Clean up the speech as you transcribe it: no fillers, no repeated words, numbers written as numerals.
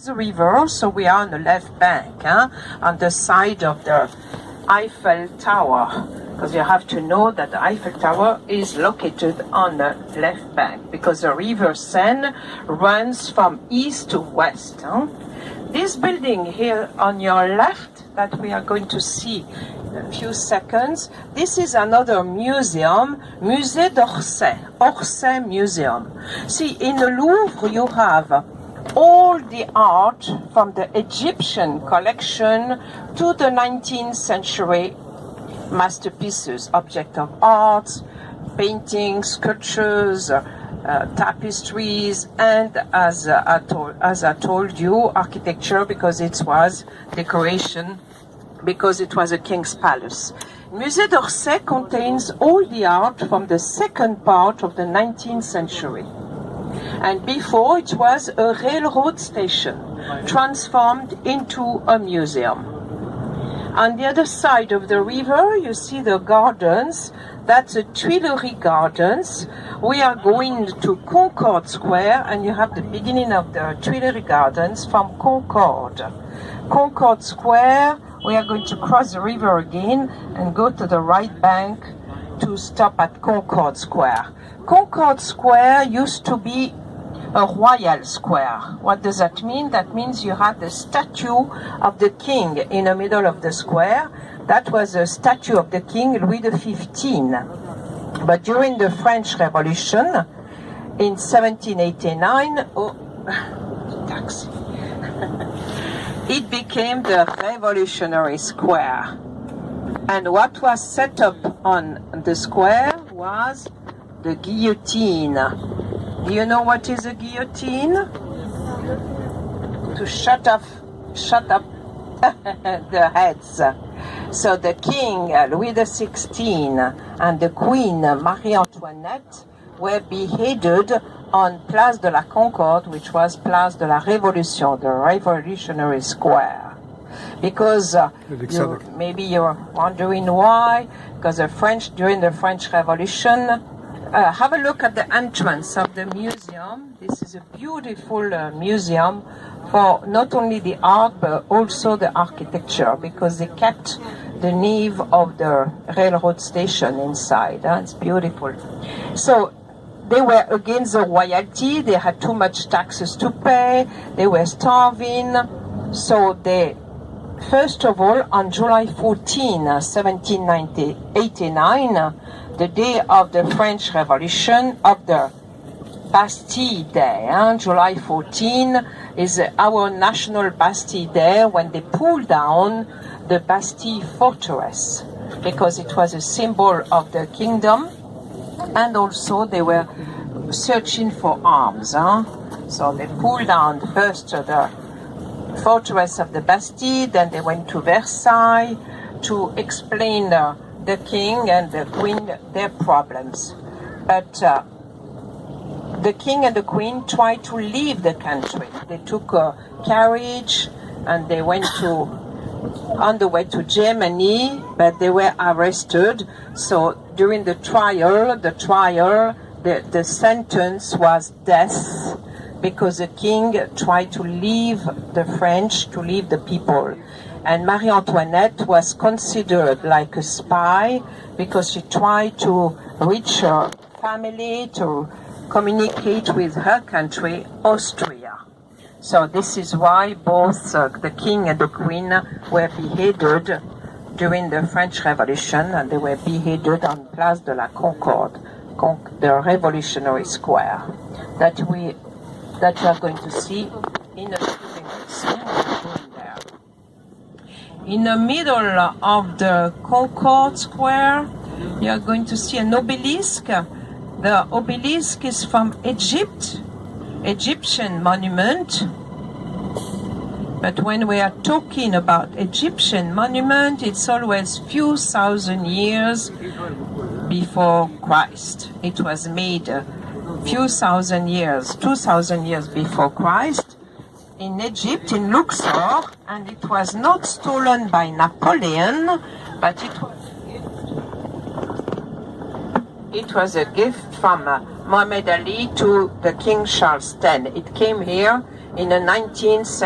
cross the river, so we are on the left bank, on the side of the Eiffel Tower, because you have to know that the Eiffel Tower is located on the left bank, because the river Seine runs from east to west. This building here on your left that we are going to see in a few seconds, this is another museum, Musée d'Orsay, Orsay Museum. See, in the Louvre you have all the art from the Egyptian collection to the 19th century masterpieces, objects of art, paintings, sculptures, tapestries, and as I told you, architecture, because it was decoration, because it was a king's palace. Musée d'Orsay contains all the art from the second part of the 19th century. And before it was a railroad station transformed into a museum. On the other side of the river, you see the gardens. That's the Tuileries Gardens. We are going to Concorde Square, and you have the beginning of the Tuileries Gardens from Concorde. Concorde Square, we are going to cross the river again and go to the right bank to stop at Concorde Square. Concorde Square used to be a royal square. What does that mean? That means you had the statue of the king in the middle of the square. That was a statue of the king Louis XV. But during the French Revolution in 1789, taxi. It became the Revolutionary Square. And what was set up on the square was the guillotine. Do you know what is a guillotine? To shut up the heads. So the king Louis XVI and the queen Marie Antoinette were beheaded on Place de la Concorde, which was Place de la Révolution, the Revolutionary Square. Because maybe you're wondering why, because during the French Revolution, have a look at the entrance of the museum. This is a beautiful museum for not only the art but also the architecture, because they kept the nave of the railroad station inside. It's beautiful. So they were against the royalty. They had too much taxes to pay. They were starving. So they, first of all, on July 14, 1789, the day of the French Revolution, of the Bastille Day, July 14 is our national Bastille Day, when they pulled down the Bastille fortress, because it was a symbol of the kingdom, and also they were searching for arms. So they pulled down first the fortress of the Bastille, then they went to Versailles to explain the king and the queen their problems. But the king and the queen tried to leave the country. They took a carriage and they went on the way to Germany, but they were arrested. So during the trial, the sentence was death, because the king tried to leave the French, to leave the people. And Marie Antoinette was considered like a spy, because she tried to reach her family, to communicate with her country, Austria. So this is why both the king and the queen were beheaded during the French Revolution, and they were beheaded on Place de la Concorde, the Revolutionary Square, that we are going to see in a few minutes. In the middle of the Concorde Square, you are going to see an obelisk. The obelisk is from Egypt, Egyptian monument. But when we are talking about Egyptian monument, it's always few thousand years before Christ. It was made a few thousand years, 2,000 years before Christ, in Egypt, in Luxor, and it was not stolen by Napoleon, but it was a gift from Muhammad Ali to the King Charles X. It came here in the 19th century.